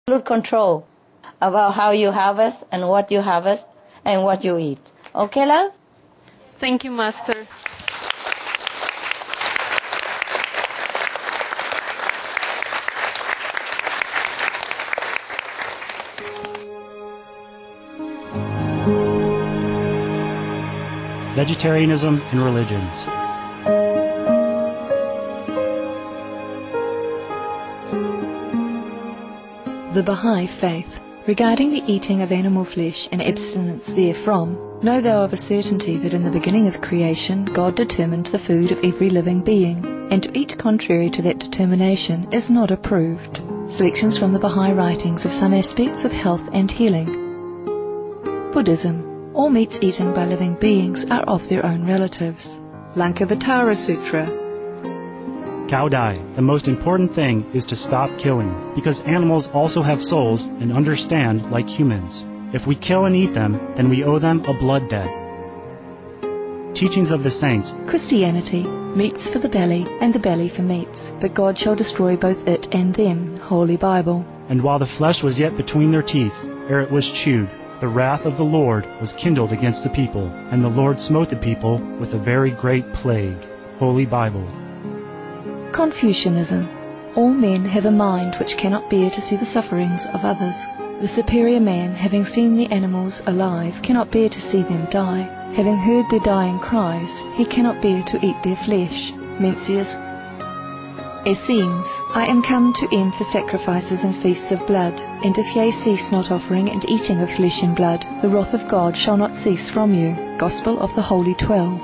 absolute control about how you harvest and what you harvest and what you eat. Okay, love? Thank you, Master. Vegetarianism and religions. The Baha'i Faith. Regarding the eating of animal flesh and abstinence therefrom, know thou of a certainty that in the beginning of creation God determined the food of every living being, and to eat contrary to that determination is not approved. Selections from the Baha'i writings of some aspects of health and healing. Buddhism. All meats eaten by living beings are of their own relatives. Lankavatara Sutra. Cao Dai, the most important thing is to stop killing, because animals also have souls and understand like humans. If we kill and eat them, then we owe them a blood debt. Teachings of the Saints. Christianity. Meats for the belly, and the belly for meats, but God shall destroy both it and them. Holy Bible. And while the flesh was yet between their teeth, ere it was chewed, the wrath of the Lord was kindled against the people, and the Lord smote the people with a very great plague. Holy Bible. Confucianism. All men have a mind which cannot bear to see the sufferings of others. The superior man, having seen the animals alive, cannot bear to see them die. Having heard their dying cries, he cannot bear to eat their flesh. Mencius. Essenes. I am come to end the sacrifices and feasts of blood, and if ye cease not offering and eating of flesh and blood, the wrath of God shall not cease from you. Gospel of the Holy 12.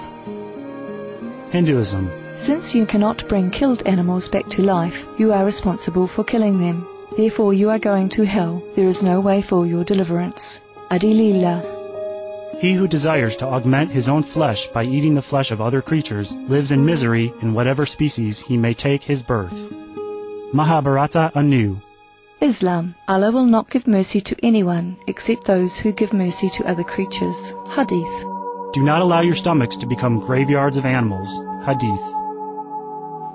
Hinduism. Since you cannot bring killed animals back to life, you are responsible for killing them. Therefore you are going to hell. There is no way for your deliverance. Adilila. He who desires to augment his own flesh by eating the flesh of other creatures lives in misery in whatever species he may take his birth. Mahabharata anew. Islam. Allah will not give mercy to anyone except those who give mercy to other creatures. Hadith. Do not allow your stomachs to become graveyards of animals. Hadith.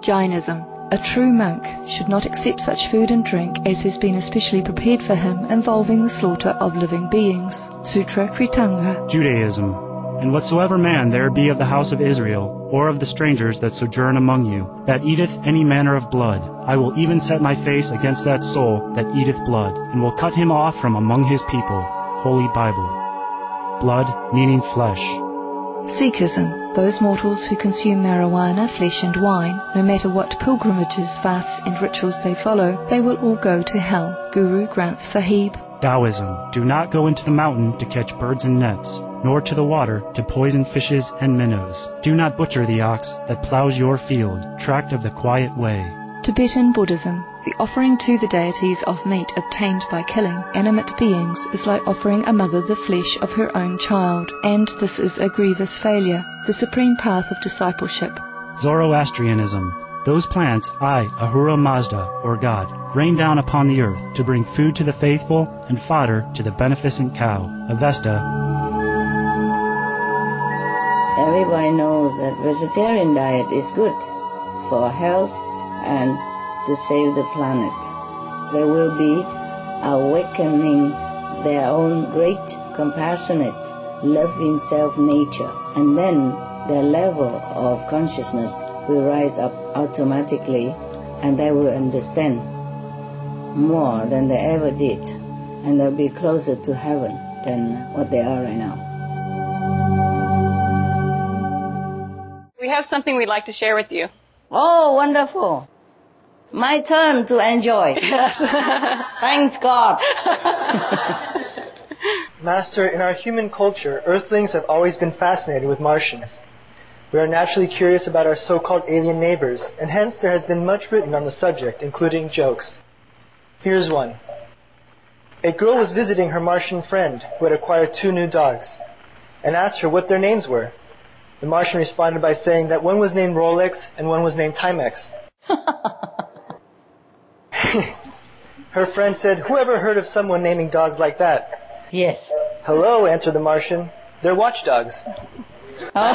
Jainism. A true monk should not accept such food and drink as has been especially prepared for him involving the slaughter of living beings. Sutra Kritanga. Judaism. And whatsoever man there be of the house of Israel, or of the strangers that sojourn among you, that eateth any manner of blood, I will even set my face against that soul that eateth blood, and will cut him off from among his people. Holy Bible. Blood meaning flesh. Sikhism. Those mortals who consume marijuana, flesh and wine, no matter what pilgrimages, fasts and rituals they follow, they will all go to hell. Guru Granth Sahib. Taoism. Do not go into the mountain to catch birds and nets, nor to the water to poison fishes and minnows. Do not butcher the ox that plows your field, tract of the quiet way. Tibetan Buddhism. The offering to the deities of meat obtained by killing animate beings is like offering a mother the flesh of her own child, and this is a grievous failure, the supreme path of discipleship. Zoroastrianism. Those plants I, Ahura Mazda, or God, rain down upon the earth to bring food to the faithful and fodder to the beneficent cow. Avesta. Everybody knows that vegetarian diet is good for health and to save the planet. They will be awakening their own great, compassionate, loving self-nature, and then their level of consciousness will rise up automatically, and they will understand more than they ever did, and they'll be closer to heaven than what they are right now. We have something we'd like to share with you. Oh, wonderful. My turn to enjoy. Yes. Thanks God. Master, in our human culture, Earthlings have always been fascinated with Martians. We are naturally curious about our so-called alien neighbors, and hence there has been much written on the subject, including jokes. Here's one. A girl was visiting her Martian friend, who had acquired 2 new dogs, and asked her what their names were. The Martian responded by saying that one was named Rolex and one was named Timex. Her friend said, "Who ever heard of someone naming dogs like that?" Yes. "Hello," answered the Martian. "They're watchdogs." Oh.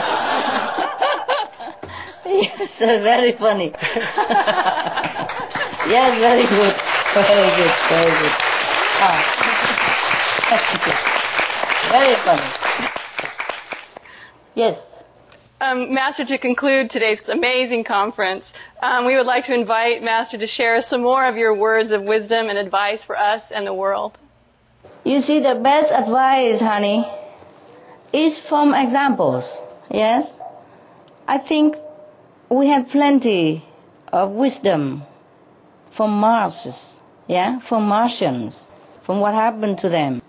Yes, very funny. Yes, very good. Very good, very good. Very funny. Yes. Master, to conclude today's amazing conference, we would like to invite Master to share some more of your words of wisdom and advice for us and the world. You see, the best advice, honey, is from examples. Yes? I think we have plenty of wisdom from Martians, from Martians, from what happened to them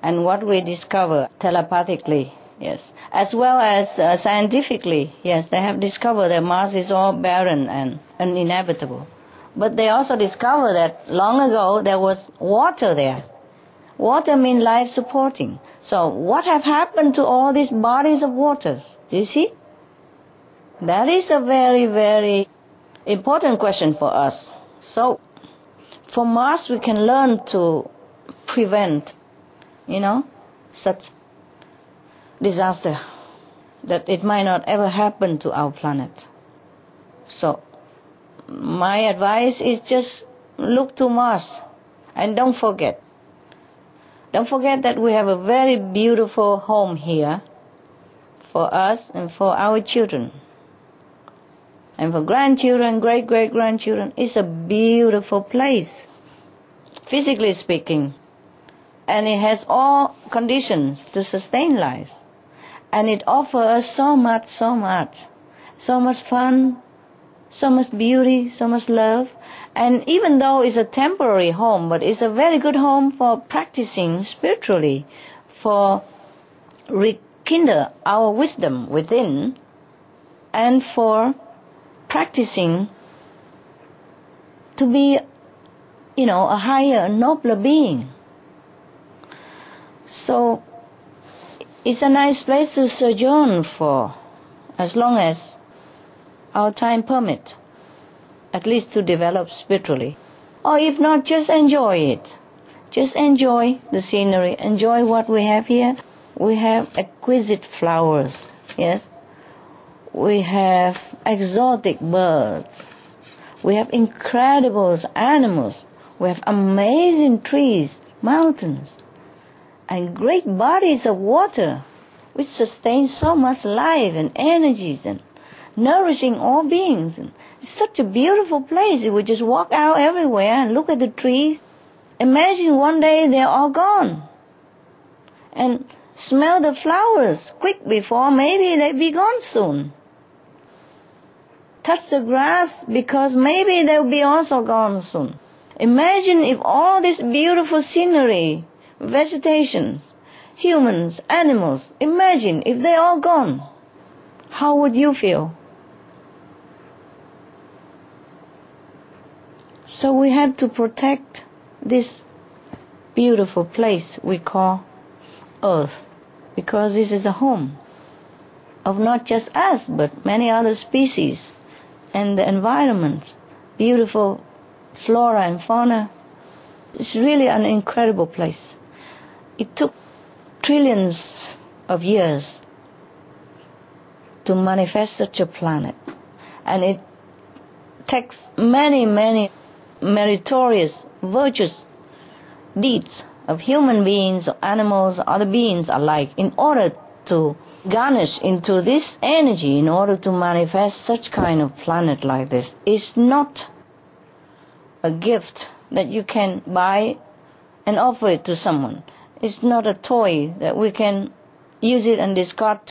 and what we discover telepathically. Yes, as well as scientifically, yes, they have discovered that Mars is all barren and uninhabitable. But they also discovered that long ago there was water there. Water means life supporting. So what have happened to all these bodies of waters? You see? That is a very, very important question for us. So from Mars we can learn to prevent, such disaster, that it might not ever happen to our planet. So my advice is just look to Mars and don't forget that we have a very beautiful home here for us and for our children and for grandchildren, great-great-grandchildren. It's a beautiful place, physically speaking, and it has all conditions to sustain life. And it offers us so much fun, so much beauty, so much love. And even though it's a temporary home, but it's a very good home for practicing spiritually, for rekindle our wisdom within, and for practicing to be, a higher, nobler being. So it's a nice place to sojourn for, as long as our time permits, at least to develop spiritually. Or if not, just enjoy it. Just enjoy the scenery, enjoy what we have here. We have exquisite flowers, yes. We have exotic birds. We have incredible animals. We have amazing trees, mountains, and great bodies of water which sustain so much life and energies and nourishing all beings. And it's such a beautiful place. If we just walk out everywhere and look at the trees, imagine one day they're all gone. And smell the flowers quick before maybe they be gone soon. Touch the grass because maybe they'll be also gone soon. Imagine if all this beautiful scenery, vegetation, humans, animals, imagine if they're all gone. How would you feel? So we have to protect this beautiful place we call Earth, because this is the home of not just us, but many other species and the environment, beautiful flora and fauna. It's really an incredible place. It took trillions of years to manifest such a planet, and it takes many, many meritorious, virtuous deeds of human beings, or animals, or other beings alike, in order to garnish into this energy, in order to manifest such kind of planet like this. It's not a gift that you can buy and offer it to someone. It's not a toy that we can use it and discard